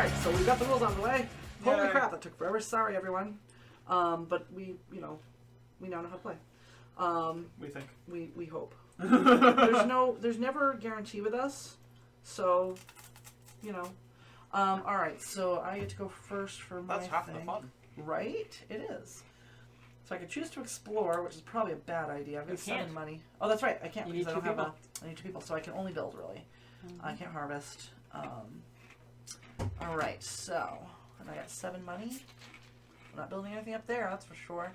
Alright, so we've got the rules out of the way. Holy Yay. crap, that took forever. Sorry, everyone. But we now know how to play. We think. We hope. There's never a guarantee with us. So, alright, so I get to go first for my That's half thing. the fun. Right? It is. So I can choose to explore, which is probably a bad idea. I've got 7 money. Oh, that's right. I can't You because I need don't have 2 I need 2 people, so I can only build, really. Mm-hmm. I can't harvest. Alright, so... And I got 7 money. I'm not building anything up there, that's for sure.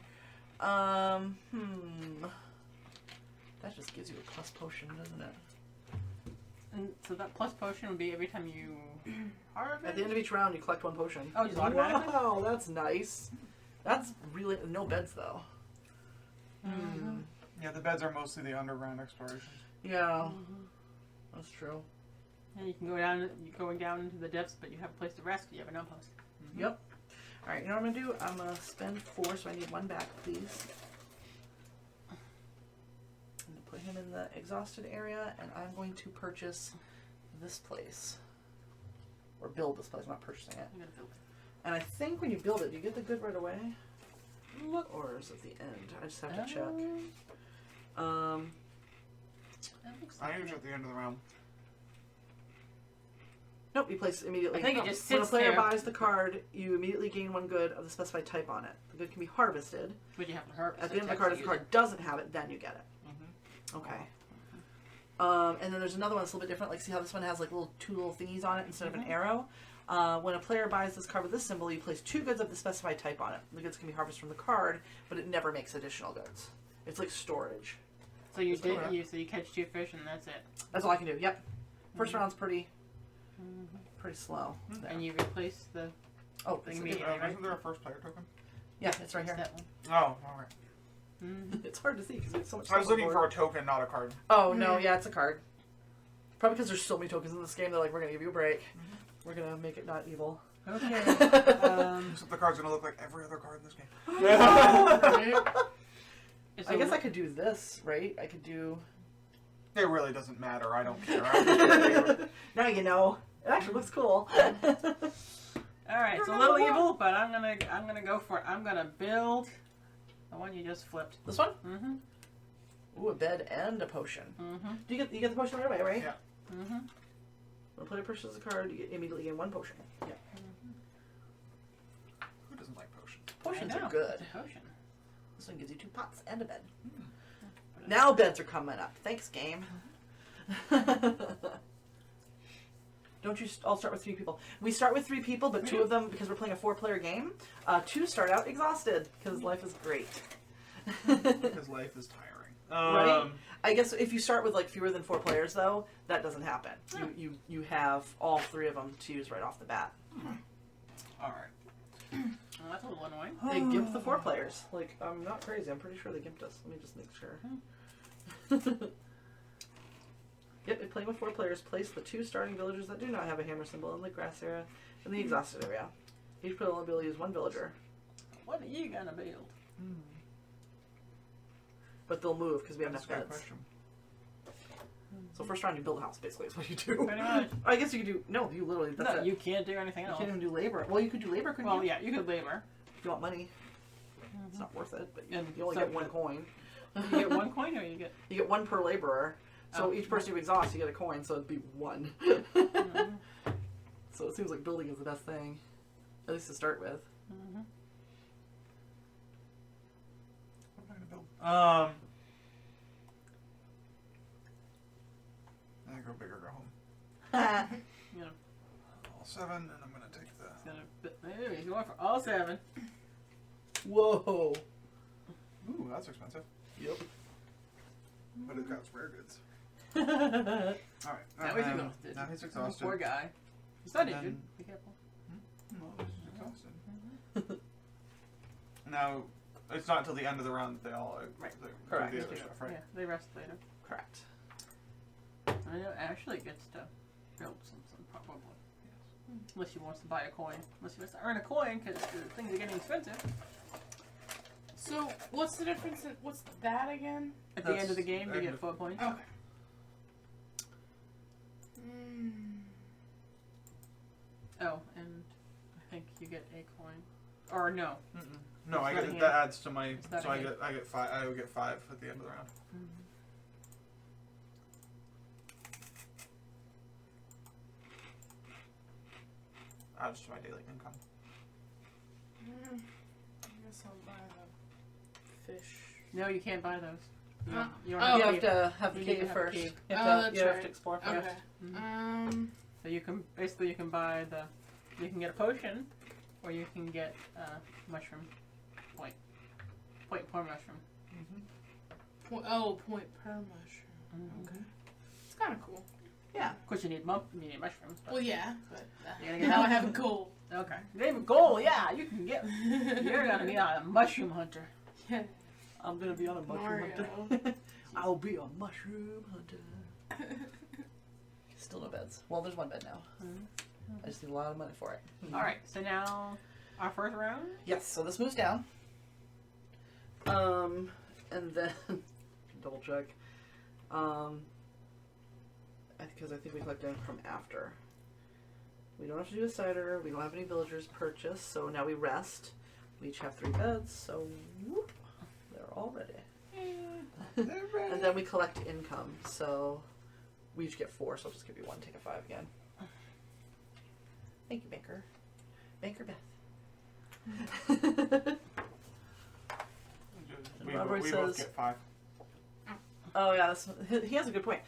That just gives you a plus potion, doesn't it? And so that plus potion would be every time you harvest? At the end of each round, you collect 1 potion. Oh, just automatically? Wow, that's nice. That's really... No beds, though. Yeah, the beds are mostly the underground explorations. Yeah. That's true. And you can go down, you're going down into the depths, but you have a place to rest. You have an outpost. Yep. Alright, you know what I'm going to do? I'm going to spend 4, so I need 1 back, please. I'm going to put him in the exhausted area, and I'm going to purchase this place. Or build this place, I'm not purchasing it. I'm going to build it. And I think when you build it, do you get the good right away? Look. Or is it the end? I just have to check. That looks I like usually at the end of the round. Nope, you place it immediately. I think it just when a sits player there. buys the card, you immediately gain 1 good of the specified type on it. The good can be harvested. But you have to harvest. At the end of the card, if the card doesn't have it, then you get it. Okay. And then there's another one that's a little bit different. Like, see how this one has like 2 little thingies on it instead of an arrow? When a player buys this card with this symbol, you place 2 goods of the specified type on it. The goods can be harvested from the card, but it never makes additional goods. It's like storage. So you so you catch 2 fish and that's it. That's all I can do. Yep. First round's pretty slow. There. And you replace the Oh, thing it's, immediately, right? Isn't there a first player token? yeah, it's right here. That one. Oh, alright. It's hard to see because it's so much. I was stuff on looking the for board. a token, not a card. Oh no, yeah, it's a card. Probably because there's so many tokens in this game. They're like, we're gonna give you a break. We're gonna make it not evil. Okay. Except the card's gonna look like every other card in this game. I guess I could do this, right? I could do. It really doesn't matter. I don't care. I'm just gonna do it. Now you know. It actually looks cool. All right, it's a little evil, but I'm gonna go for it. I'm gonna build the one you just flipped. This one? Mm-hmm. Ooh, a bed and a potion. Mm-hmm. Do you get the potion right away, right? Yeah. Mm-hmm. When a player purchases a card, you immediately gain 1 potion. Yeah. Who doesn't like potions? Potions I know, are good. it's a potion. This one gives you 2 pots and a bed. Now beds are coming up. Thanks, game. Don't you all start with 3 people? We start with 3 people, but 2 of them, because we're playing a 4-player game, 2 start out exhausted, because life is great. Because life is tiring. Right? I guess if you start with like fewer than 4 players, though, that doesn't happen. You have all 3 of them to use right off the bat. Alright. Well, that's a little annoying. They gimped the 4 players. Like, I'm not crazy. I'm pretty sure they gimped us. Let me just make sure. Yep, if playing with 4 players, place the 2 starting villagers that do not have a hammer symbol in the grass area in the exhausted area. Each player will be able to use 1 villager. What are you gonna build? But they'll move because we have That's enough a good beds. question. So first round you build a house, basically, is what you do. Pretty much. I guess you could do... No, you literally... That's No, it. you can't do anything You else. can't even do labor. Well, you could do labor, couldn't Well, you? yeah, you could labor. If you want money. It's not worth it, but And you only so- get 1 coin. You get 1 coin or you get... You get 1 per laborer. So Oh. each person you exhaust, you get a coin, so it'd be 1. So it seems like building is the best thing. At least to start with. What am I gonna build? I go big or go home. You know, All 7, and I'm gonna take the... it's gonna... There, he's going for all 7. Whoa! Ooh, that's expensive. Yep. But it counts rare goods. Alright. Alright. Now he's exhausted. Now he's exhausted. Poor guy. He's not And injured. then- Be careful. No, he's exhausted. Now, it's not until the end of the round that they all Right. they Correct. do the other stuff, right? Yeah, they rest later. Correct. I know Ashley gets to build something, probably. Unless she wants to buy a coin. Unless she wants to earn a coin, because the things are getting expensive. So, what's the difference in, what's that again? At the end of the That's game, you end get of- 4 points. Okay. Oh, and think you get a coin. Or no. Mm-mm. No, I It's not get a that hand. adds to my. It's not So a I hand. get 5. I would get 5 at the end of the round. Adds to my daily income. I guess I'll buy the fish. No, you can't buy those. You Uh, don't, you don't oh. have You to have pay. to have the You need to cave have a first. cave. You Oh, have to, that's you have right. to explore Okay. first. So you can basically you can buy you can get a potion, or you can get mushroom point per mushroom. Point per mushroom. Okay. It's kind of cool. Yeah. Of course, you need mushrooms. But Well, yeah, but You gotta get now I that. have a goal. Okay. Name a goal. Yeah, you can get. You're gonna be a mushroom hunter. Yeah. I'm gonna be on a mushroom Mario. hunter. I'll be a mushroom hunter. Still no beds. Well, there's one bed now. I just need a lot of money for it. All right. So now our first round. Yes, so this moves down. And then double check. Because I think we collect them from after. We don't have to do a cider. We don't have any villagers purchased, so now we rest. We each have 3 beds, so whoop, they're all ready. And then we collect income, so we each get 4, so I'll just give you 1, take a 5 again. Thank you, Banker. Banker Beth. We Robert both says- get 5. Oh yeah, he has a good point.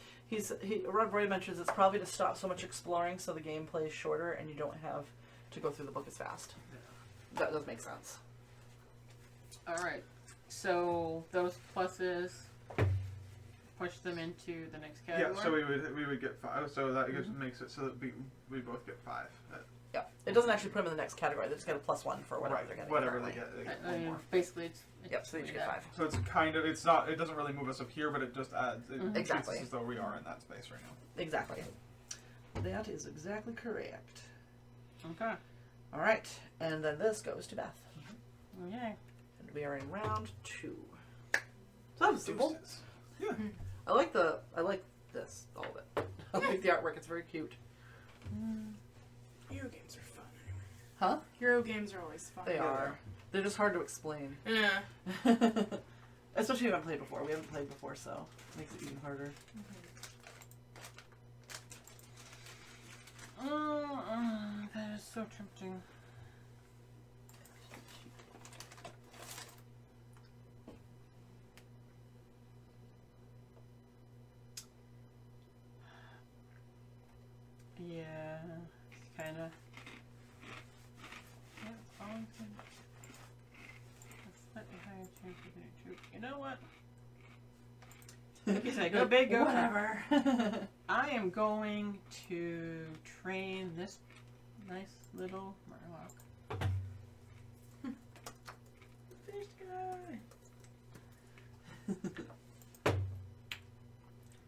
Rod Roy mentions it's probably to stop so much exploring, so the gameplay is shorter and you don't have to go through the book as fast. That does make sense. All right. So those pluses push them into the next category. Yeah, so we would get 5. So that just makes it so that we both get 5. Yeah, it doesn't actually put them in the next category. They just get a +1 for whatever Right, they're getting. whatever they currently. get. I One mean, more. basically, it's Yep, so they each get 5. So it's kind of it's not it doesn't really move us up here, but it just adds it treats Exactly. us as though we are in that space right now. Exactly. That is exactly correct. Okay. All right, and then this goes to Beth, Okay. and we are in round 2. So that was simple. Deuces. Yeah. I like this, all of it. I like the artwork. It's very cute. Hero games are fun. Huh? Hero games are always fun. They Yeah, are. They're just hard to explain. Yeah. Especially if we haven't played before. We haven't played before, so it makes it even harder. That is so tempting. Yeah, kind of. Yeah, slightly higher chance of getting 2. You know what? Like you said, go big, go Whatever. I am going to train this nice little Murloc. Fish guy.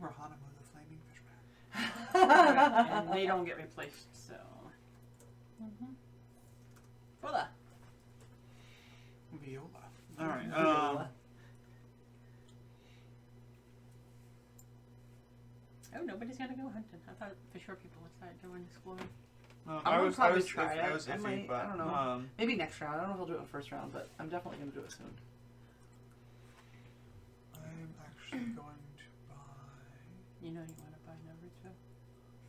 Rahana with the flaming fish man. And they don't get replaced, so. Voila. Viola. All right. Oh, nobody's gonna go hunting. I thought for sure people would start going exploring. I'm I gonna was probably I was try I it. was I iffy, might- but I don't know. Maybe next round. I don't know if I'll do it in the first round, but I'm definitely going to do it soon. I'm actually going to buy. You know you want to buy number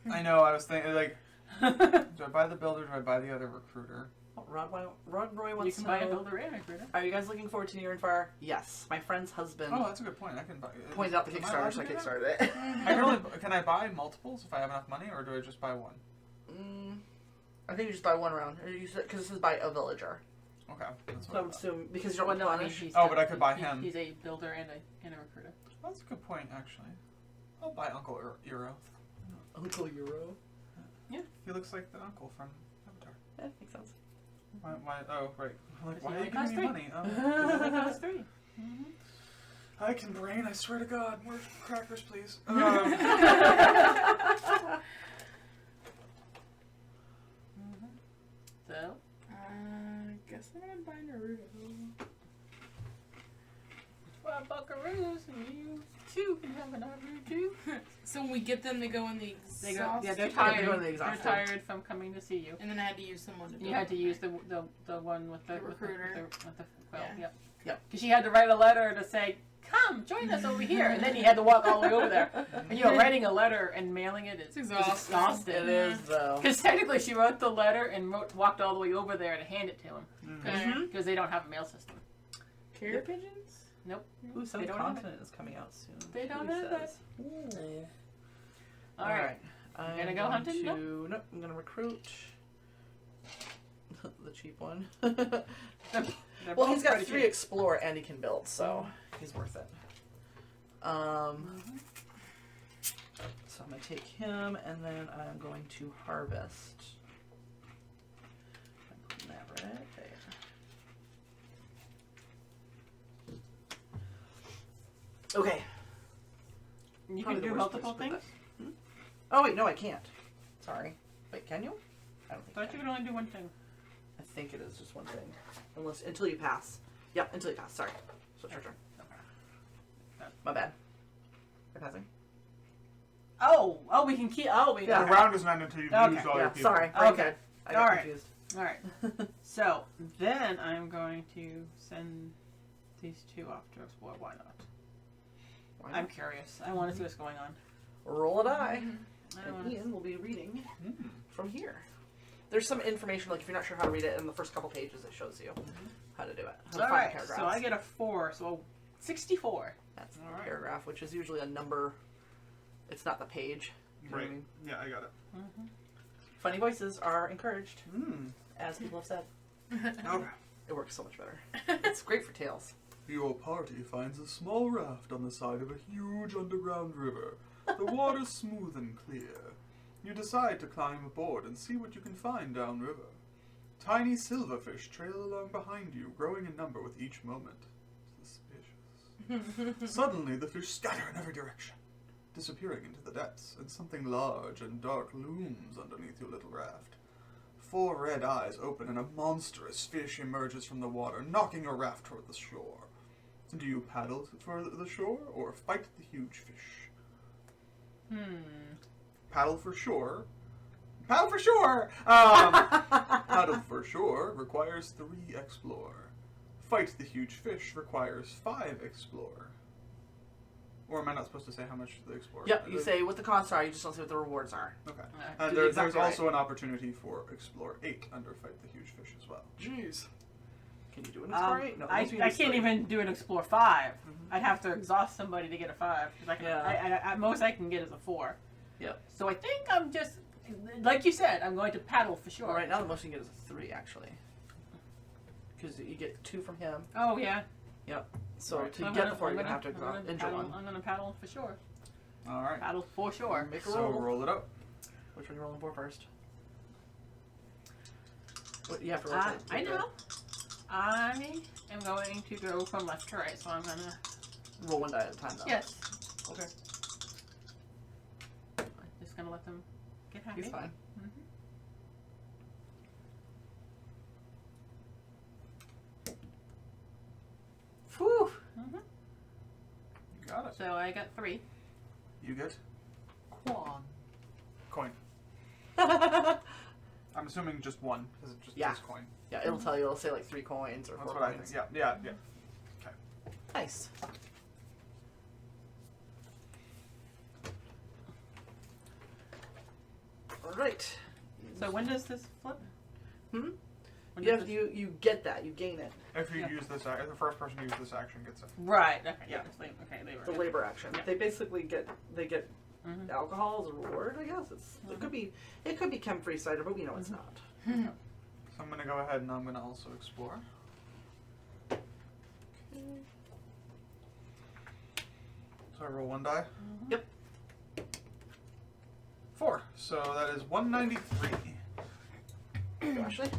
2. I know. I was thinking like, do I buy the builder? Or do I buy the other recruiter? Oh, Rod Roy You wants can to buy a know, builder and a critter. are you guys looking forward to Near and Far? Yes. My friend's husband Oh, that's a good point. I can buy. pointed out the Am I allowed Kickstarter, so I to do that? kickstarted it. Can I buy multiples if I have enough money, or do I just buy one? I think you just buy one round. Because this is by a villager. Okay. That's So what I would assume, because you don't Well, no, I mean, replenish. he's Oh, got- but I could buy him. He's a builder and a recruiter. That's a good point, actually. I'll buy Uncle Euro. Uncle Euro. He looks like the uncle from Avatar. Yeah, makes sense. Why? Oh, right. I'm like, Does why he are you only cost giving me 3? money? It only costs 3. I can brain. I swear to God. More crackers, please. So, Guess I'm gonna buy Naruto. 12 buckaroos and you 2 can have an order too. So when we get them, they go in the exhaust. They go. Yeah, they're Yeah, tired. they go in the exhaust They're tired from coming to see you. And then I had to use someone to do You had to it. use the one with the recruiter. with the quill. Yeah. Yep. Yep. Because she had to write a letter to say, "Come, join us over here," and then you had to walk all the way over there. And you know, writing a letter and mailing it is exhausting. It is though. Because technically, she wrote the letter and walked all the way over there to hand it to him. Okay. Because they don't have a mail system. Carrier pigeons? Ooh, some They don't have continent is coming out soon. They don't Julie have that. says. Ooh. All right. I'm gonna go going hunting now? to, Nope, I'm gonna recruit the cheap one. They're Well, both he's got pretty 3 cheap. explore and he can build, so he's worth it. So I'm gonna take him and then I'm going to harvest. I'm putting that right there. Okay. You Probably can the do worst place multiple to put things. that. Oh wait, no, I can't. Sorry. Wait, can you? I don't think. Thought you could only do one thing. I think it is just one thing, until you pass. Yep, until you pass. Sorry. So it's your turn. My bad. You're passing. Oh, we can keep. Oh, we. Yeah. The round doesn't end until you've Okay. used all your Yeah, people. sorry. Okay. Okay. I got All right. confused. All right. So then I'm going to send these 2 off to explore. Why not? Why I'm not? curious. I want to see what's going on. Roll a die. I And wanna Ian will be reading Mm. from here. There's some information, like if you're not sure how to read it, in the first couple pages it shows you how to do it. How to All find right. paragraphs. So I get a 4. So 64. That's All the right. paragraph, which is usually a number. It's not the page. You know what I Right. mean? Yeah, I got it. Funny voices are encouraged, Mm. as people have said. Okay. It works so much better. It's great for tales. Your party finds a small raft on the side of a huge underground river. The water's smooth and clear. You decide to climb aboard and see what you can find downriver. Tiny silverfish trail along behind you, growing in number with each moment. Suspicious. Suddenly, the fish scatter in every direction, disappearing into the depths, and something large and dark looms underneath your little raft. 4 red eyes open and a monstrous fish emerges from the water, knocking your raft toward the shore. Do you paddle for the shore or fight the huge fish? Paddle for shore. Paddle for shore! Paddle for shore requires 3 explore. Fight the huge fish requires 5 explore. Or am I not supposed to say how much the explore? Yep, you say what the costs are, you just don't say what the rewards are. Okay. Alright. And Do there's exactly right. also an opportunity for explore 8 under fight the huge fish as well. Jeez. Can you do an explore 8? No, I most people use can't 3. even do an explore 5. I'd have to exhaust somebody to get a 5. 'Cause I can, Yeah. at most I can get is a 4. Yep. So I think I'm just, like you said, I'm going to paddle for sure. Well, right now the most you can get is a 3, actually. Because you get 2 from him. Oh yeah. So Right. to I'm get gonna- the 4, I'm you're going to have to gonna injure paddle, one. I'm gonna paddle for sure. Alright. Paddle for sure. Make a So roll. roll it up. Which one are you rolling for first? What, you have to roll I know. I am going to go from left to right, so I'm gonna. Roll 1 die at a time, though. Yes. Okay. I'm just gonna let them get happy. He's fine. Whew. You got it. So I got 3. You get Coin. Yeah, I'm assuming just 1, because it just Yeah. says coin. it'll tell you. It'll say like 3 coins or That's 4 what I coins. think. Yeah. Nice. All right. So when does this flip? Hmm? When You does have this- you get that. You gain it. If you Yeah. use this, the first person to use this action gets it. Right. Okay. Yeah. It's okay. They were. The labor action. Yeah. They basically get Mhm. alcohol as a reward. I guess it could be chem-free cider, but we know it's not. So I'm going to go ahead and I'm going to also explore. So I roll 1 die. Yep. 4. So that is 193. Ashley.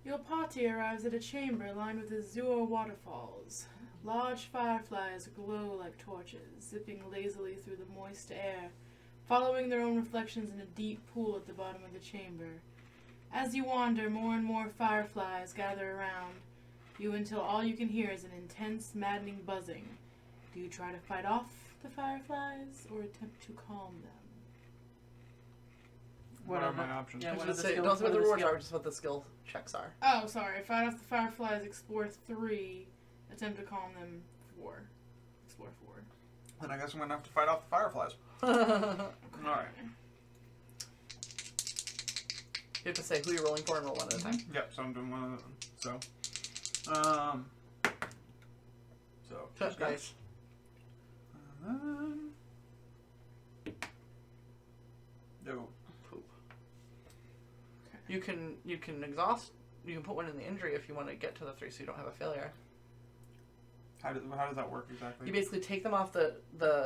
Your party arrives at a chamber lined with azure waterfalls. Large fireflies glow like torches, zipping lazily through the moist air, following their own reflections in a deep pool at the bottom of the chamber. As you wander, more and more fireflies gather around you until all you can hear is an intense, maddening buzzing. Do you try to fight off the fireflies or attempt to calm them? What are my options? Yeah, I what should are the say, skills? don't say what What the are rewards skills? are, just what the skill checks are. Oh, sorry. Fight off the fireflies, explore 3, attempt to calm them 4. Explore 4. Then I guess I'm gonna have to fight off the fireflies. Okay. All right. You have to say who you're rolling for and roll one at a time. Yep. So I'm doing one of them. So. Touch dice. No. Poop. You can exhaust. You can put one in the injury if you want to get to the 3, so you don't have a failure. How does that work exactly? You basically take them off the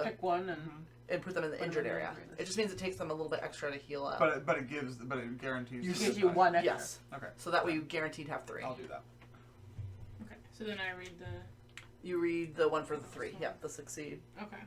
Pick one and and put them in the Put them injured in the area. injured. It just means it takes them a little bit extra to heal up. But it guarantees. You the gives you die. one extra. Yes. Okay. So that way you guaranteed have 3. I'll do that. Okay. So then I read the... You read the one for the 3. Yep, the succeed. Okay.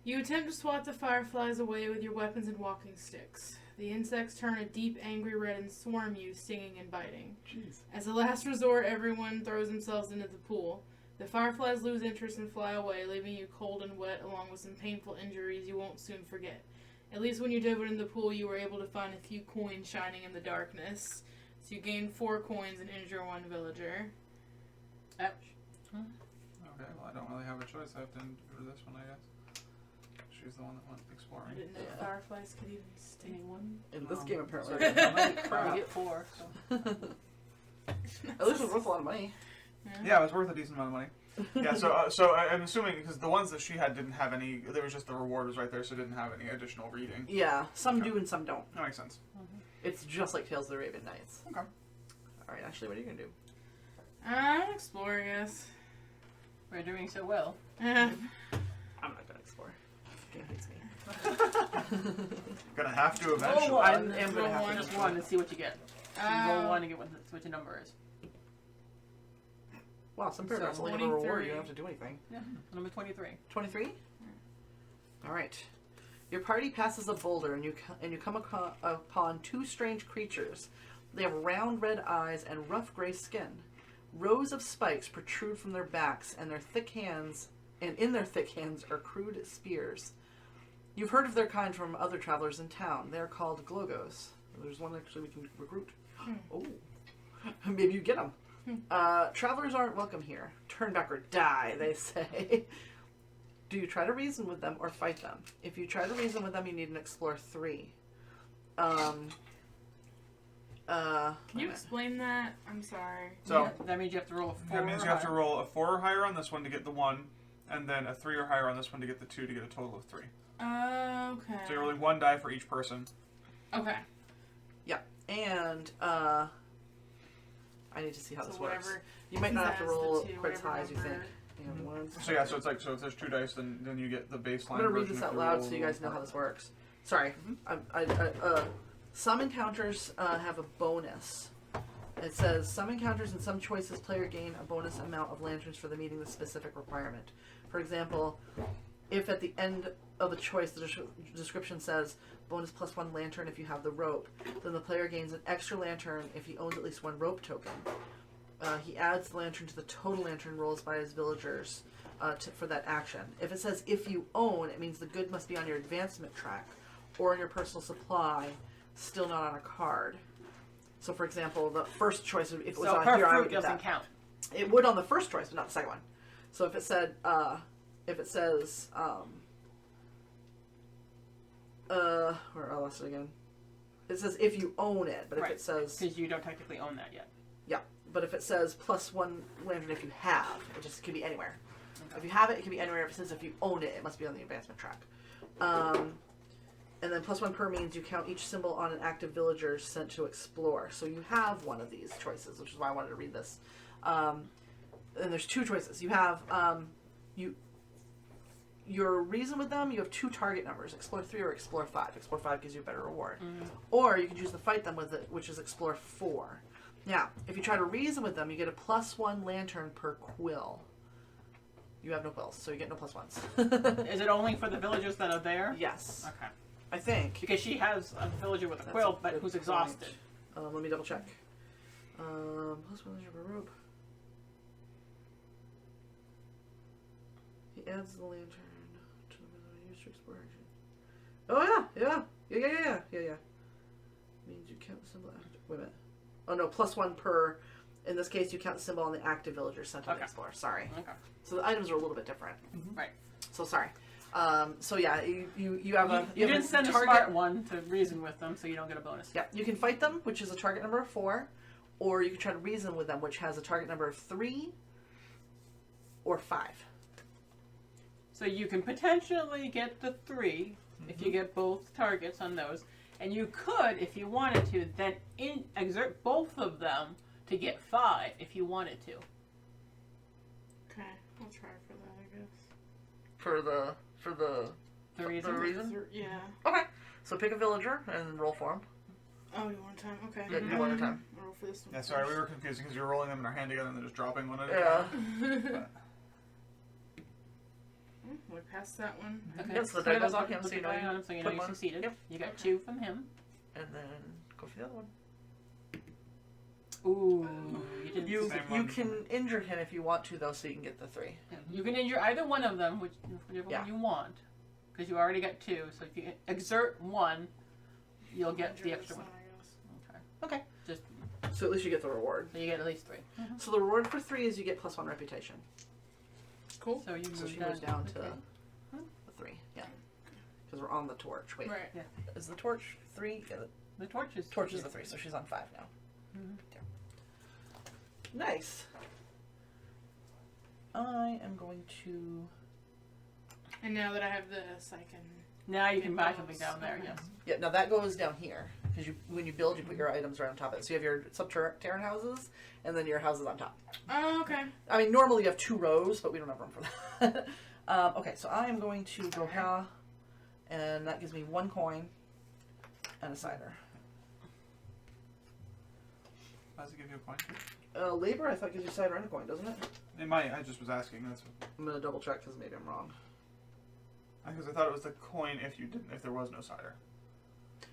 You attempt to swat the fireflies away with your weapons and walking sticks. The insects turn a deep, angry red and swarm you, stinging and biting. Jeez. As a last resort, everyone throws themselves into the pool. The fireflies lose interest and fly away, leaving you cold and wet, along with some painful injuries you won't soon forget. At least when you dove into the pool, you were able to find a few coins shining in the darkness. So you gain 4 coins and injure 1 villager. ouch. Okay. Well, I don't really have a choice. I have to do this one, I guess. She's the one that went I exploring. didn't know Yeah. fireflies could even sting. Anyone? In this Oh, game, apparently. sorry. You get 4. So. At least it was worth a lot of money. Yeah, it was worth a decent amount of money. Yeah, so I'm assuming because the ones that she had didn't have any. There was just the reward was right there, so it didn't have any additional reading. Yeah, some Okay. do and some don't. That makes sense. It's just like Tales of the Arabian Nights. Okay. Alright, Ashley, what are you going to do? I'm explore, I guess. We're doing so well. I'm not going to explore. The game hates me. Gonna have to Roll eventually. one. I am going Roll to have one. to. Just one and see what you get. So you roll 1 and get what your number is. Wow, some paragraphs So, only give a reward. 23. You don't have to do anything. Yeah. Number 23. 23? Alright. Your party passes a boulder and you come upon 2 strange creatures. They have round red eyes and rough gray skin. Rows of spikes protrude from their backs and in their thick hands are crude spears. You've heard of their kind from other travelers in town. They are called glogos. There's one actually we can recruit. Oh. Maybe you get them. Travelers aren't welcome here. Turn back or die, they say. Do you try to reason with them or fight them? If you try to reason with them, you need an explore 3. Can you explain that? I'm sorry. So Yeah, that means you have to roll a 4. that means you have to roll a 4 or higher on this one to get the 1, and then a 3 or higher on this one to get the 2 to get a total of 3. Okay. So you're rolling 1 die for each person. Okay. Yeah, and I need to see how So this works. whatever You might not have to says the roll two, quite as high as you whatever think. Hang on one So yeah, so it's like so if there's 2 dice, then you get the baseline. I'm gonna read version this if out you loud roll so you guys know higher. how this works. Sorry, some encounters have a bonus. It says some encounters and some choices player gain a bonus amount of lanterns for the meeting the specific requirement. For example, if at the end of a choice the description says bonus +1 lantern if you have the rope, then the player gains an extra lantern if he owns at least 1 rope token. He adds the lantern to the total lantern rolls by his villagers for that action. If it says if you own, it means the good must be on your advancement track or in your personal supply, still not on a card. So, for example, the first choice, if it was So on her here, I would fruit get doesn't that. count. It would on the first choice, but not the second one. So if it said, where I lost it again. It says if you own it, but if Right. it says, Because you don't technically own that yet. yeah, but if it says +1 lantern if you have, it just could be anywhere. If you have it, it can be anywhere. If it says if you own it, it must be on the advancement track. And then +1 per means you count each symbol on an active villager sent to explore. So you have one of these choices, which is why I wanted to read this. And there's 2 choices. You have your reason with them. You have 2 target numbers: explore 3 or explore 5. Explore 5 gives you a better reward. Or you can choose to fight them with it, which is explore 4. Now, if you try to reason with them, you get a +1 lantern per quill. You have no quills, so you get no +1s. Is it only for the villagers that are there? Yes, Okay. I think. Because she has a villager with a That's quill, a but good who's point. exhausted. Let me double check. Plus villager per rope. He adds the lantern to the used to explore action. Oh yeah. Means you count the symbol active. Wait a minute. Oh no, +1 per. In this case, you count the symbol on the active villager sent to the Okay. explorer. Sorry. Okay. So the items are a little bit different. Right. So sorry. So yeah, you have a You have didn't send a target. smart one to reason with them, so you don't get a bonus. Yeah, you can fight them, which is a target number of 4, or you can try to reason with them, which has a target number of 3 or 5. So you can potentially get the 3 if you get both targets on those, and you could, if you wanted to, then exert both of them to get 5 if you wanted to. Okay, I'll try for that, I guess. For the The reason. reason? Yeah. Okay. So pick a villager and roll for him. Oh, you want time? Okay. Yeah, do one at a time. I'll roll for this one. Yeah, sorry, we were confusing because you were rolling them in our hand together and then just dropping one at a Yeah. time. We passed that one. Okay. Yep, so the Clear die goes the off him, so you know die you on him, so you put know you one. succeeded. Yep. You got Okay. 2 from him. And then go for the other one. Ooh, you didn't. You Same you one. can injure him if you want to, though, so you can get the 3. You can injure either one of them, whichever Yeah. one you want, because you already got 2. So if you exert one, you'll get the extra one. Okay. Okay. Just So at least you get the reward. so you get at least 3. So the reward for 3 is you get +1 reputation. Cool. So you So move she moves down to okay. the 3. Yeah. Because we're on the torch. Wait. Right. Is the torch 3? Yeah, The torch is the 3, so she's on 5 now. Mhm. There. Nice. I am going to. And now that I have this, I can. Now you can buy Get something those. down there. Okay. Yes. Yeah, now that goes down here. Because when you build, you put your items right on top of it. So you have your subterranean houses, and then your houses on top. Oh, okay. I mean, normally you have 2 rows, but we don't have room for that. Okay, so I am going to go ha, and that gives me 1 coin and a cider. How does it give you a point? Labor, I thought gives you cider and a coin, doesn't it? It might. I just was asking. That's I'm gonna double check because maybe I'm wrong. because I thought it was the coin if there was no cider.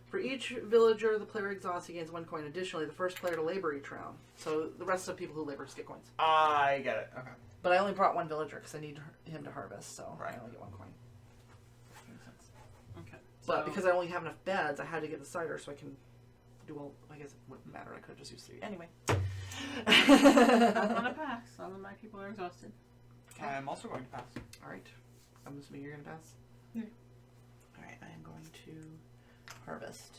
For each villager the player exhausts, he gains 1 coin. Additionally, the first player to labor each round. So the rest of people who labor just get coins. I get it. Okay. But I only brought 1 villager because I need him to harvest, so Right. I only get 1 coin. Makes sense. Okay. But So- because I only have enough beds, I had to get the cider so I can do all. I guess it wouldn't matter. I could have just used 3 anyway. I'm gonna pass. Some of my people are exhausted. I'm also going to pass. All right. I'm assuming you're gonna pass. Yeah. All right. I am going to harvest.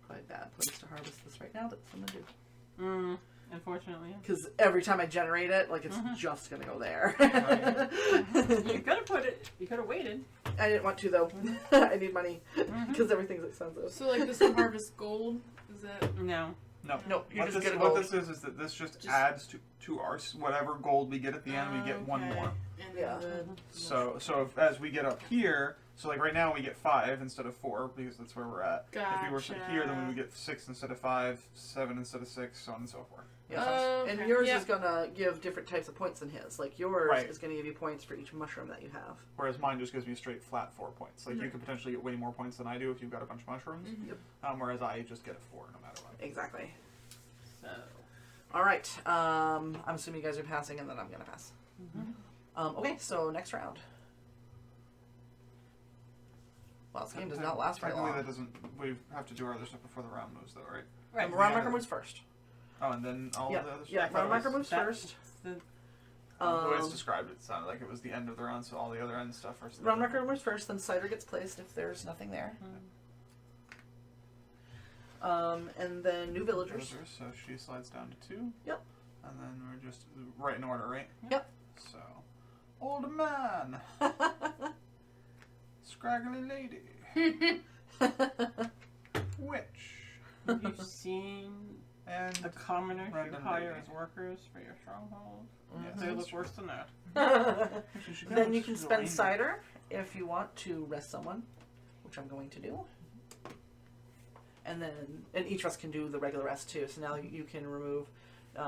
Probably a bad place to harvest this right now, but I'm gonna do. Unfortunately. Because every time I generate it, like it's just gonna go there. You could have put it. You could have waited. I didn't want to though. I need money because everything's expensive. So, like, this will harvest gold? Is that. No. No. No, you What just this, get a what gold. this is that this just Just- adds to our whatever gold we get at the end. We get 1 Okay. more. And Yeah. then So as we get up here, so like right now we get 5 instead of 4 because that's where we're at. If we were here, then we would get 6 instead of 5, 7 instead of 6, so on and so forth. Yeah. Oh, And okay. yours Yeah. is gonna give different types of points than his. Like yours Right. is gonna give you points for each mushroom that you have. Whereas mine just gives me a straight flat 4 points. Like you Mhm. could potentially get way more points than I do if you've got a bunch of mushrooms. Yep. Whereas I just get a 4 no matter what. Exactly. So. All right. I'm assuming you guys are passing, and then I'm gonna pass. Okay. So next round. Wow, this game does not last very Technically, long. that doesn't. We have to do our other stuff before the round moves, though, right? Right. Round Yeah. marker moves first. Oh, and then all Yeah. the other stuff. Yeah. I thought Round it marker was- moves That- first. the- The way it's described, it sounded like it was the end of the round, so all the other end stuff first. Round marker moves first, then cider gets placed if there's nothing there. And then new villagers. So she slides down to 2. Yep. And then we're just right in order, right? Yep. So, old man, scraggly lady, witch, Have you seen and the commoners you Random hire lady. as workers for your stronghold? Yes, They that's look true. worse than that. Actually, she Then goes you can to the spend ranger. cider if you want to rest someone, which I'm going to do. And each of us can do the regular rest too. So now you can remove,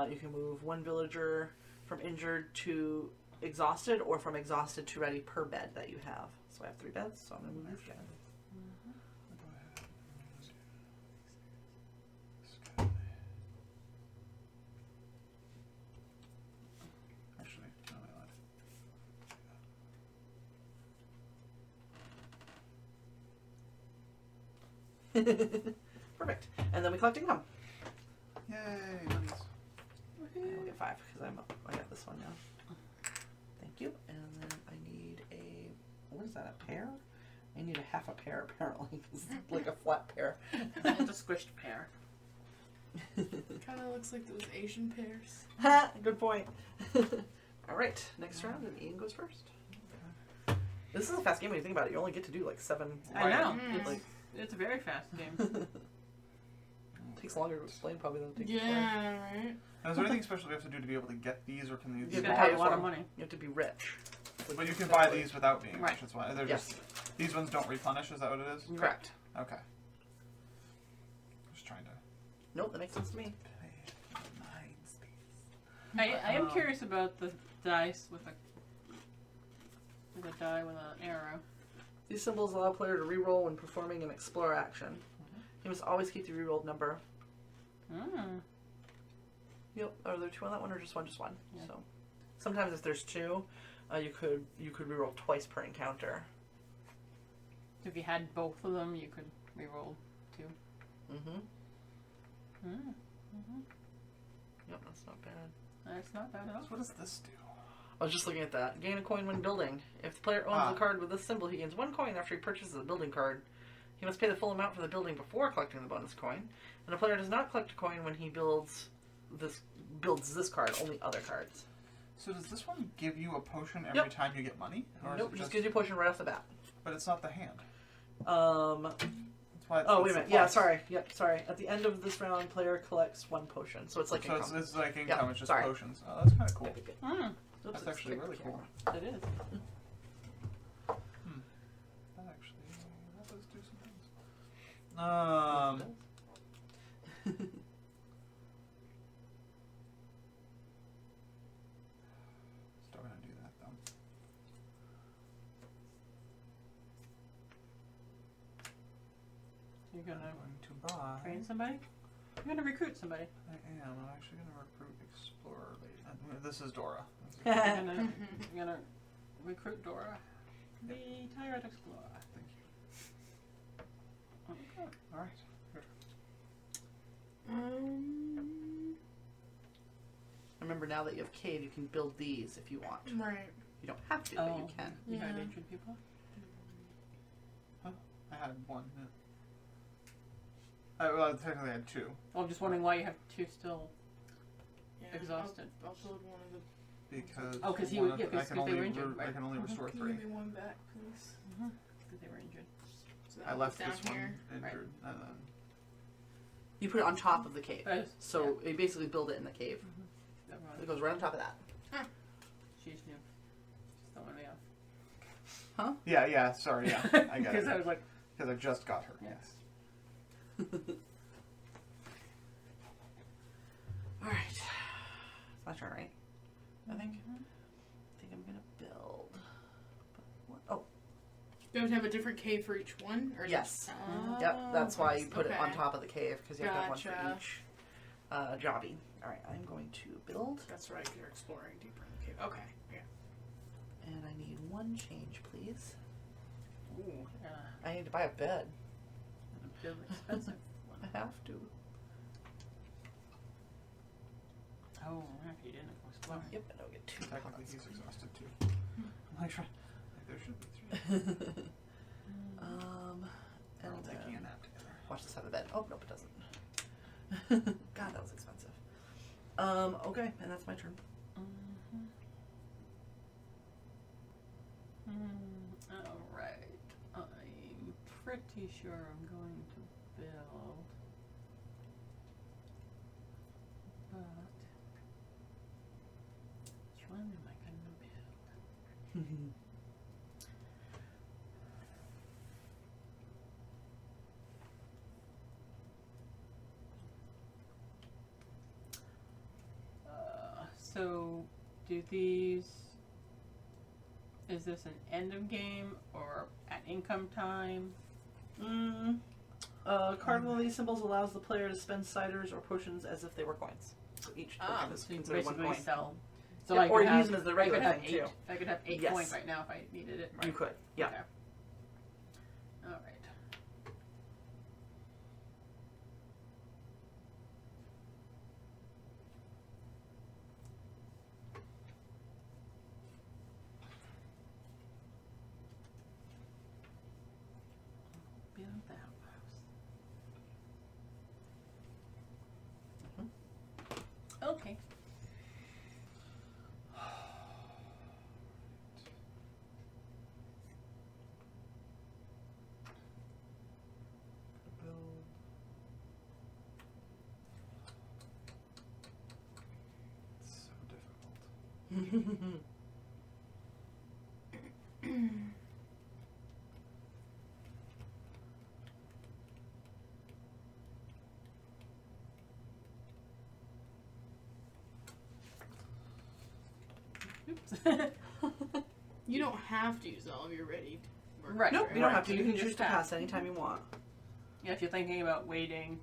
you can move 1 villager from injured to exhausted, or from exhausted to ready per bed that you have. So I have 3 beds, so I'm going to move these guys. Actually, no, I lied. Perfect. And then we collect income. Yay, monies. And we'll get 5 because I got this one now. Thank you. And then I need a, what is that, a pear? I need a half a pear apparently, 'cause it's like a flat pear. It's a squished pear. Kind of looks like those Asian pears. Ha! Good point. All right, next round, and Ian goes first. This is a fast game when you think about it. You only get to do like 7. I know. Mm. It's a very fast game. Takes longer to explain probably than it takes to play. Yeah, right. Now, is there anything special we have to do to be able to get these, or can these? You You have gotta to have a pay lot for of them. money. You have to be rich. But you can buy these without being Right. rich. That's why they're Yes. just. These ones don't replenish. Is that what it is? Correct. Okay. Just trying to. Nope, that makes sense to me. I am curious about the dice with a die with an arrow. These symbols allow a player to reroll when performing an explore action. He must always keep the rerolled number. Mm. Yep. Are there 2 on that one or just one? Just one. Yeah. So sometimes if there's 2, you could reroll twice per encounter. If you had both of them, you could reroll 2. Mm-hmm. Mm. Yep, that's not bad. That's not bad at all. So what does this do? I was just looking at that. Gain a coin when building. If the player owns a card with this symbol, he gains 1 coin after he purchases a building card. He must pay the full amount for the building before collecting the bonus coin. And a player does not collect a coin when he builds this card, only other cards. So does this one give you a potion every Yep. time you get money? Or is Nope, it just gives you a potion right off the bat. But it's not the hand. That's Why it's, oh, it's wait a the minute. Yeah, plus. sorry. Yep, sorry. At the end of this round, player collects 1 potion. So it's like So income. it's like income. Yep, It's just sorry. potions. Oh, that's kind of cool. Yep, yep, yep. Mm. Oops, That's it's actually the really cool. camera. It is. That does do some things. Still gonna do that though. You're gonna I'm going to buy. train somebody? You're gonna recruit somebody. I am. I'm actually gonna recruit Explorer Lady. This is Dora. You're gonna recruit Dora. The Tyrant Explorer. Thank you. Okay. All right. Good. Remember, now that you have cave, you can build these if you want. Right. You don't have to, but you can. You had Yeah. injured people? I had 1. Yeah. Well, technically I had 2 Oh, I'm just wondering why you have 2 still. Yeah, Exhausted. I'll build one of the. because. Oh, 'cause he one would- of- yeah, 'cause- I can 'cause they only were injured, right. I can only restore Can 3. you give me one back, please? Because they were injured. So I that left goes this down one here. injured, and then You put it on top of the cave. So Yeah. you basically build it in the cave. Everyone- It goes right on top of that. She's new. She's throwing me off. yeah. Sorry, yeah, I got Because it I was like, because I just got her. Yeah. Yes. All right. It's my turn, right? I think I'm gonna build. Oh, Do you have to have a different cave for each one? Or yes. Just... Yep. That's why you put it on okay. top of the cave because you have to have one for Gotcha. each jobby. All right. I'm going to build, That's right. You're exploring deeper in the cave. Okay. Yeah. and I need 1 change, please. ooh, I need to buy a bed. a bit expensive. I have to. Oh, if you didn't explore. Yep. And I'll get 2 Technically, pots. he's exhausted too. I'm like, there should be 3. And We're all taking a then, nap together. watch this have a bed. Oh, nope, it doesn't. God, that was expensive. Okay, and that's my turn. Alright. I'm pretty sure I'm going to build. But which one am I gonna build? So Do these... Is this an end of game or at income time? Carving one of these symbols allows the player to spend ciders or potions as if they were coins. So each token is So you considered one basically coin. sell. So Yeah, I or could use have, them as the I regular could have thing, 8. too. I could have 8 Yes. coins right now if I needed it. You could, yeah. Okay. All right. Build the house. Okay. It's so difficult. Oops. You don't have to use all of your ready workers, Right. Nope, you don't have to. You You can can just choose to pass anytime you want. Yeah, if you're thinking about waiting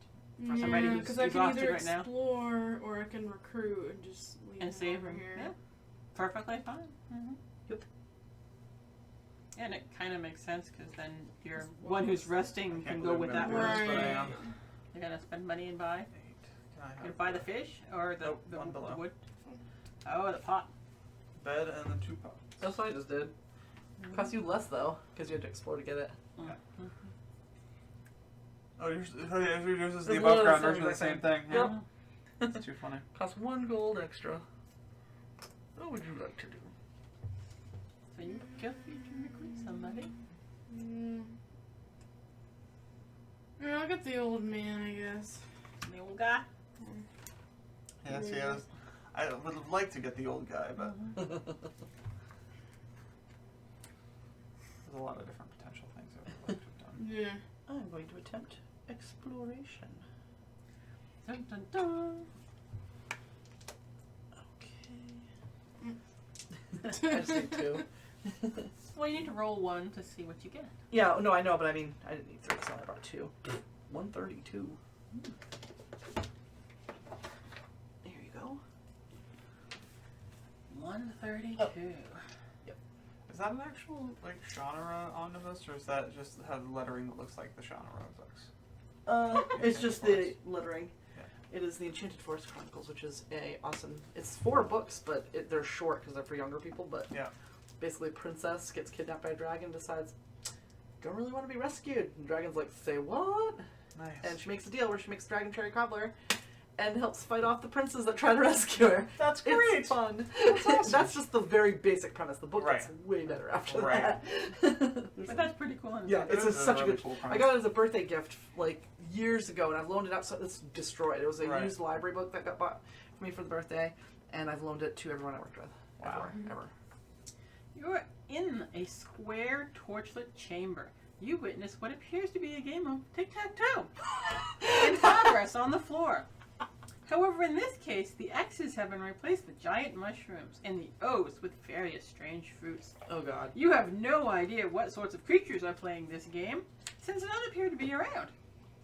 for somebody who's because I can exhausted either right now. explore or I can recruit and just leave And them save over them. here. Yeah. Perfectly fine. Yep. And it kind of makes sense because then your Just one who's I resting can't can go believe with I'm that gonna do one. this, but I am. You're gonna spend money and buy. 8. Can I You have gonna buy the fish or the, Nope, the, one the below. wood? Oh, the pot. bed and then 2 pots? That's what I just did. Costs you less though, because you had to explore to get it. Mm. Oh, yours is the It's above one ground of the version of the same same thing. Yep. Yeah. That's too funny. Costs 1 gold extra. What would you like to do? So you feel free to recruit somebody. Yeah, I'll get the old man, I guess. The old guy. Yeah, see, I would have liked to get the old guy, but there's a lot of different potential things I would like to have done. Yeah. I'm going to attempt exploration. Dun, dun, dun. Okay. I just need 2. Well, you need to roll 1 to see what you get. Yeah, no, I know, but I mean, I didn't need 3, so I brought 2. 132. There you go. 132. Oh. Is that an actual genre omnibus, or is that just have lettering that looks like the genre books? It's just the lettering. Yeah. It is the Enchanted Forest Chronicles, which is a awesome. It's 4 books, but they're short because they're for younger people. But Yeah. basically, princess gets kidnapped by a dragon, decides don't really want to be rescued. And the dragon's like, say what? Nice. And she makes a deal where she makes dragon cherry cobbler, and helps fight off the princes that try to rescue her. That's great. It's fun. That's awesome. That's just the very basic premise. The book gets Right. way better after Right. that. But that's pretty cool. Yeah, It it's is such a really good. cool I premise. got it as a birthday gift like years ago, and I've loaned it out. So it's destroyed. It was a Right. used library book that got bought for me for the birthday, and I've loaned it to everyone I worked with. Wow. Ever. You're in a square torchlit chamber. You witness what appears to be a game of tic-tac-toe in progress on the floor. However, in this case, the X's have been replaced with giant mushrooms and the O's with various strange fruits. Oh God. You have no idea what sorts of creatures are playing this game, since none appear to be around.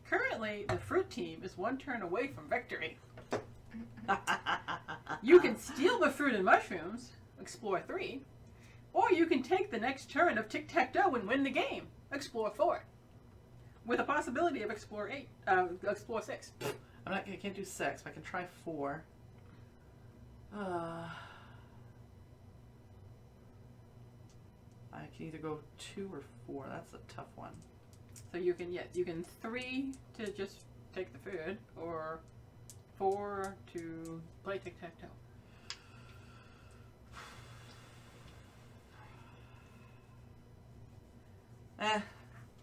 Currently, the fruit team is 1 turn away from victory. You can steal the fruit and mushrooms, explore 3, or you can take the next turn of tic-tac-toe and win the game, explore 4, with a possibility of explore 6. I can't do 6, but I can try 4. I can either go 2 or 4. That's a tough one. So you can 3 to just take the food, or 4 to play tic-tac-toe.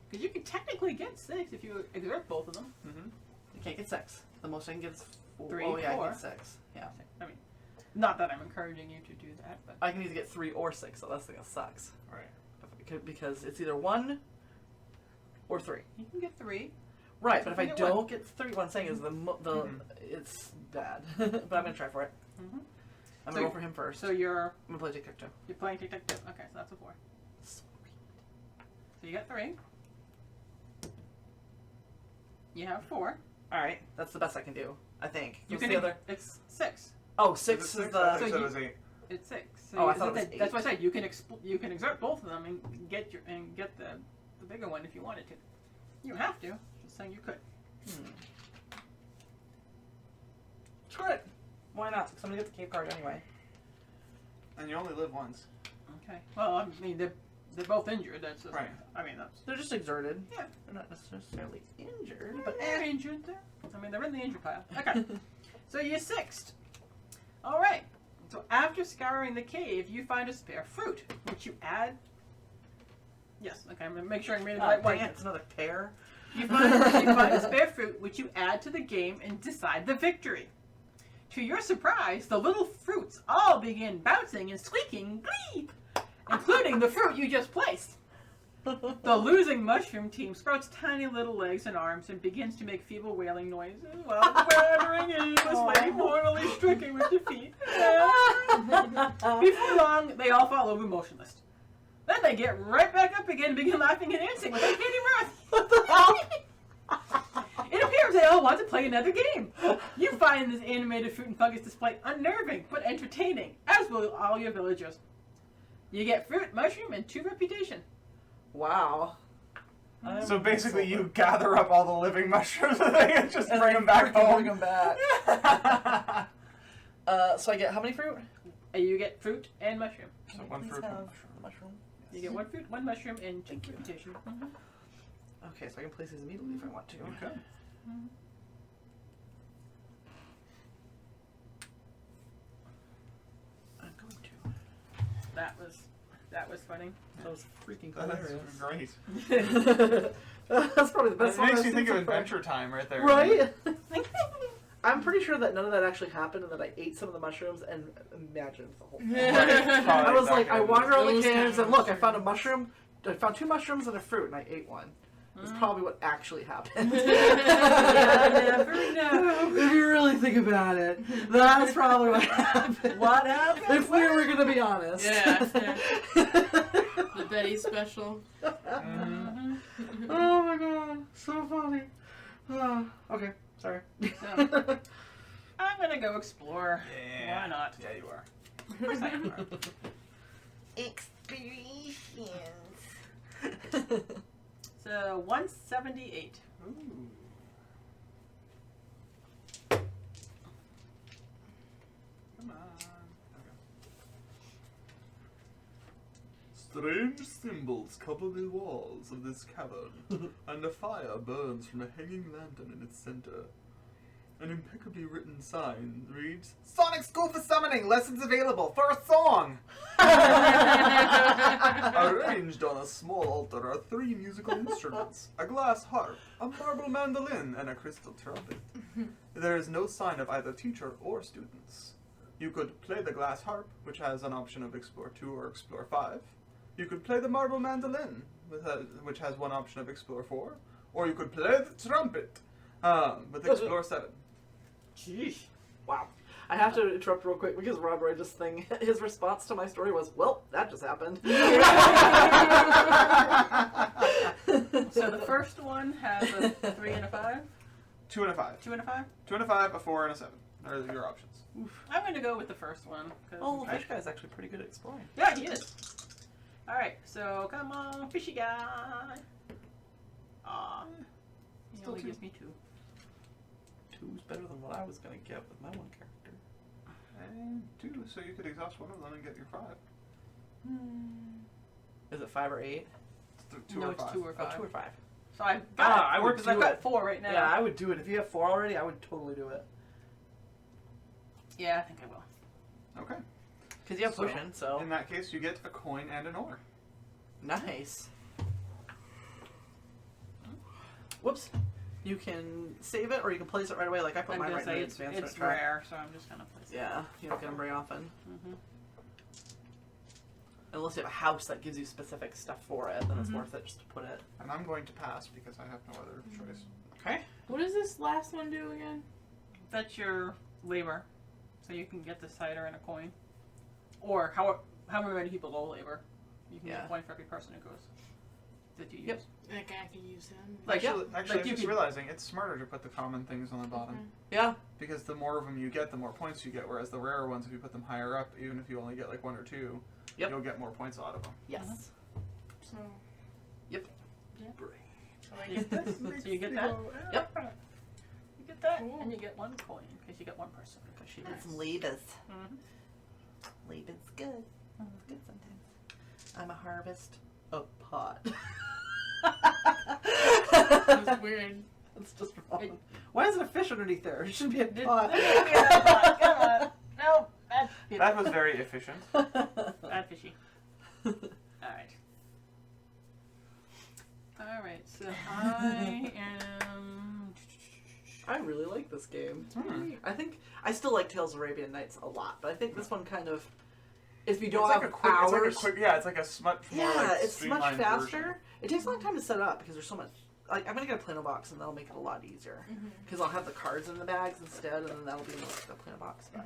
Because you can technically get 6 if you exert both of them. Mm-hmm. I can't get 6. The most I can get is 4. 3, Oh yeah, I 4. get 6. Yeah. I mean, not that I'm encouraging you to do that, but I can either get 3 or 6, so that's the thing that sucks. Right. Because it's either 1 or 3. you can get 3. Right, So but if you I get don't 1. get 3, what I'm saying is Mhm. it's bad. But I'm gonna try for it. Mm-hmm. I'm gonna roll for him first. So you're I'm gonna play tic-tac-toe. playing tic-tac-toe. Okay, so that's a 4. So you got 3. You have 4. Alright, that's the best I can do, I think. You What's can the other? It's 6. Oh, Is 6 it is six? I the... think So it was 8. It's 6. So Oh, I thought it was that's 8. why I said you can you can exert both of them and get the bigger one if you wanted to. You don't have to. Just saying you could. Screw it. Why not? Because I'm gonna get the cave card anyway. And you only live once. Okay. Well, I mean they're both injured. That's just, Right. I mean that's They're just exerted. Yeah. They're not necessarily injured, but but they're injured. I mean they're in the injury pile. Okay. So you're 6th. All right. So after scouring the cave, you find a spare fruit, which you add. Yes. Okay. I'm gonna make sure I'm reading the right one. It's another pear. You find a spare fruit, which you add to the game and decide the victory. To your surprise, the little fruits all begin bouncing and squeaking glee, including the fruit you just placed. The losing mushroom team sprouts tiny little legs and arms and begins to make feeble wailing noises while the wandering aimlessly, mortally stricken with defeat. Before long, they all fall over motionless. Then they get right back up again and begin laughing and dancing with Katie Mirth. What the hell? It appears they all want to play another game. You find this animated fruit and fungus display unnerving but entertaining, as will all your villagers. You get fruit, mushroom, and 2 reputation. Wow. So basically, you gather up all the living mushrooms and just bring them back home. Bring them back. So I get how many fruit? You get fruit and mushroom. So 1 Please fruit, have 1 mushroom. the mushroom. You get 1 fruit, 1 mushroom, and 2 reputation. Okay, so I can place these immediately if I want to. Okay. I'm going to. That was funny. That was freaking That's hilarious. great. That's probably the best It song makes I've you seen think of so far. Adventure Time right there. Right? I'm pretty sure that none of that actually happened and that I ate some of the mushrooms and imagined the whole thing. Right. I was like, I wandered around the Those caves kind and of look, I found a mushroom. I found 2 mushrooms and a fruit and I ate one. That's probably what actually happened. You never know. If you really think about it, that's probably what happened. What happened? If we were going to be honest. Yeah. The Betty special. Mhm. Oh my god, so funny. Okay, sorry. So, I'm gonna go explore. Yeah. Why not? Yeah, you are. Of course I am. Experience. So 178. Ooh. Come on. Strange symbols cover the walls of this cavern, and a fire burns from a hanging lantern in its center. An impeccably written sign reads, Sonic School for Summoning! Lessons available for a song! arranged on a small altar are 3 musical instruments, a glass harp, a marble mandolin, and a crystal trumpet. There is no sign of either teacher or students. You could play the glass harp, which has an option of Explore 2 or Explore 5. You could play the marble mandolin, which has one option of Explore 4. Or you could play the trumpet, with Explore 7. Jeez. Wow. I have to interrupt real quick because Rob Roy just his response to my story was, well, that just happened. So the first one has a 3 and a 5. 2 and a 5. 2 and a 5. 2 and a 5, a 4, and a 7. Are your options. I'm gonna go with the first one. 'Cause Oh, the fish guy's actually pretty good at exploring. yeah, he is. All right, so come on, fishy guy. Aw, he Still only 2. gives me 2. 2's better than what I was going to get with my one character. And 2, so you could exhaust one of them and get your 5. Is it 5 or 8? 2 No, or it's 5. 2 or 5. 2 or 5. So I got I would because I've do got it. 4 right now. Yeah, I would do it. If you have 4 already, I would totally do it. Yeah, I think I will. Okay. Because you have So, potion, so. In that case, you get a coin and an ore. Nice. Whoops. You can save it or you can place it right away. Like I put I'm mine gonna right in say the it's advancement track. rare, so I'm just gonna place it. Yeah, you don't get them very often. Mm-hmm. Unless you have a house that gives you specific stuff for it, then it's worth it just to put it. And I'm going to pass because I have no other choice. Okay. What does this last one do again? That's your labor. So you can get the cider and a coin. Or however many people go labor. You can get a coin for every person who goes. That you use. Yep. Like I can use them. Actually, like I'm you just could- realizing it's smarter to put the common things on the bottom. Yeah. Because the more of them you get, the more points you get. Whereas the rarer ones, if you put them higher up, even if you only get like 1 or 2, Yep. you'll get more points out of them. Yes. So. Yep. Yeah. So I get this. So you get that. Yep. You get that, Cool. and you get 1 coin because you get 1 person. Because she did some labors. Mm-hmm. Labor's good. It's good sometimes. I'm a harvest. A pot. It's weird. It's just wrong. Why is it a fish underneath there? It should be a There pot. should be a pot. Come on. No, that's That was very efficient. bad fishy. Alright. Alright, so I am. I really like this game. Hmm. I think I still like Tales of Arabian Nights a lot, but I think this one kind of, if you don't It's have like a quick, hours, it's like a quick, yeah, it's like a much more yeah, like it's much streamlined faster. version. It takes a long time to set up because there's so much. Like I'm gonna get a Plano box and that'll make it a lot easier because I'll have the cards in the bags instead, and then that'll be in the Plano box. But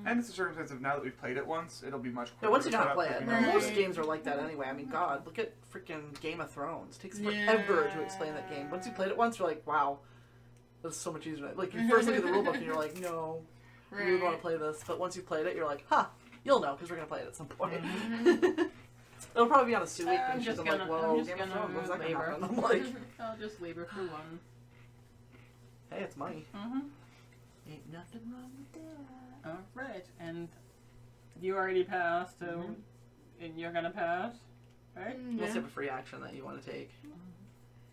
And it's a circumstance of now that we've played it once, it'll be much quicker. yeah, once you to know how to set play up it, than and we know. most games are like that anyway. I mean, God, look at freaking Game of Thrones. It takes forever to explain that game. Once you played it once, you're like, wow, this is so much easier. Like you first look at the rulebook and you're like, no, I really want to play this. But once you played it, you're like, huh, you'll know because we're gonna play it at some point. It'll probably be on a Sue week I'm when she's just like, gonna- whoa, I'm just Game of gonna Thrones, when's that gonna labor. happen? I'm like, I'll just labor for 1. hey, it's money. Mm-hmm. Ain't nothing wrong with that. Alright, and you already passed, so. And you're gonna pass, right? We'll have a free action that you want to take.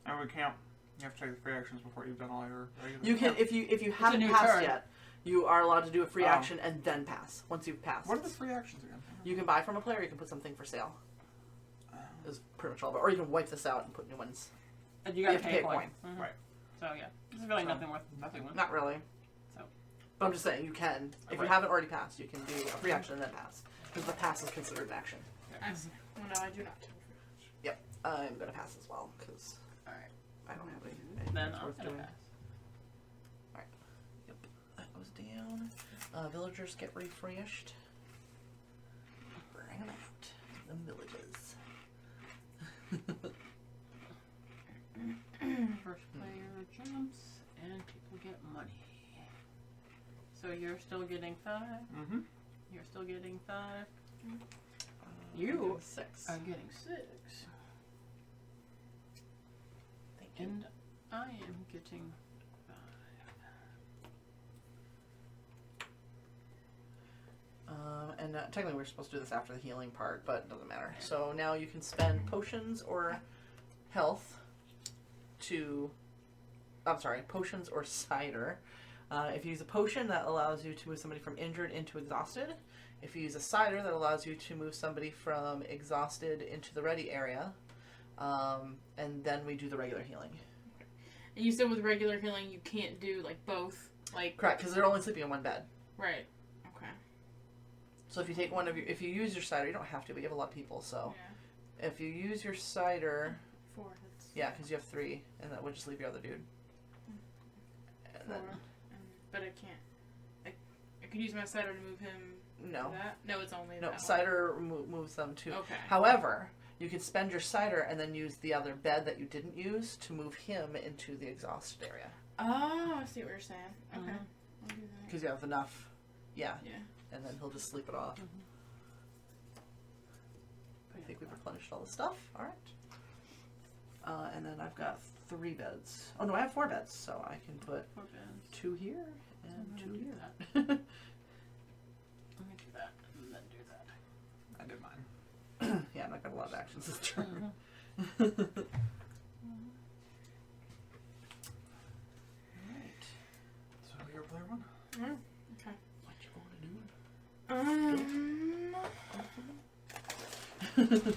And we can't. You have to take the free actions before you've done all your regular. You can, if you haven't new passed turn. yet, you are allowed to do a free Oh. action and then pass. Once you've passed, What are the free actions again? you can buy from a player. You can put something for sale. Is pretty much all of it. Or you can wipe this out and put new ones. And you gotta have to pay a pay a coin. coin. Mhm. Right. So yeah, this is really So, nothing worth nothing. doing. Not really. So. But I'm just saying you can. If you Right. haven't already passed, you can do a free action and then pass because the pass is considered an action. I see. Well, no, I do not. Yep, I'm gonna pass as well because Alright. I don't have any. Then anything I'm worth gonna doing. pass. Yep, that goes down. Villagers get refreshed. Bring them out. The villages. First player jumps, and people get money. So you're still getting 5. Mm-hmm. You're still getting 5. You You 6. are getting 6. Thank you. And I am getting 5. And technically we're supposed to do this after the healing part, but it doesn't matter. So now you can spend potions or health to... I'm sorry, potions or cider. If you use a potion, that allows you to move somebody from injured into exhausted. If you use a cider, that allows you to move somebody from exhausted into the ready area. And then we do the regular healing. And you said with regular healing, you can't do like both. Like Correct, because they're only sleeping in one bed. right. Okay. So if you take one of your... If you use your cider, you don't have to, but you have a lot of people, so... Yeah. If you use your cider... 4. That's Yeah, because you have 3, and that would just leave your other dude. And 4. then... But I can't. I could use my cider to move him. No. To that? No, it's only No, that cider moves them too. Okay. However, you could spend your cider and then use the other bed that you didn't use to move him into the exhausted area. Oh, I see what you're saying. Okay. Mhm. I'll do that. Because you have enough. Yeah. Yeah. And then he'll just sleep it off. I think we've replenished all the stuff. Alright. And then I've got 3 beds. Oh no, I have 4 beds, so I can put 4 beds. 2 here and I'm 2 gonna do here. Let me do that, and then do that. I did mine. Yeah, I'm not got a lot of actions this turn. Alright. So your player 1. Okay. What you want to do?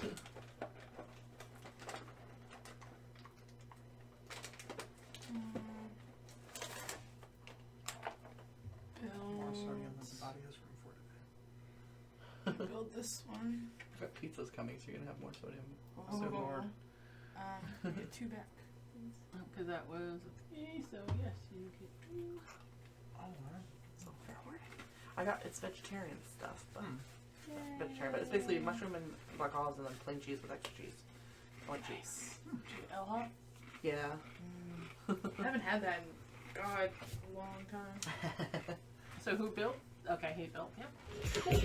More sodium than Build, the body has room for today. build this one. I've got pizzas coming, so you're gonna have more sodium. Oh, So Lord. Get 2 back. Because that was a 3, so yes, you get 2. Alright. So forward. It's vegetarian stuff, but vegetarian. But it's basically mushroom and black olives and then plain cheese with extra cheese. I like cheese. L-hop? Yeah. I haven't had that in, God, a long time. So who built? Okay, he built. Yep. Cool.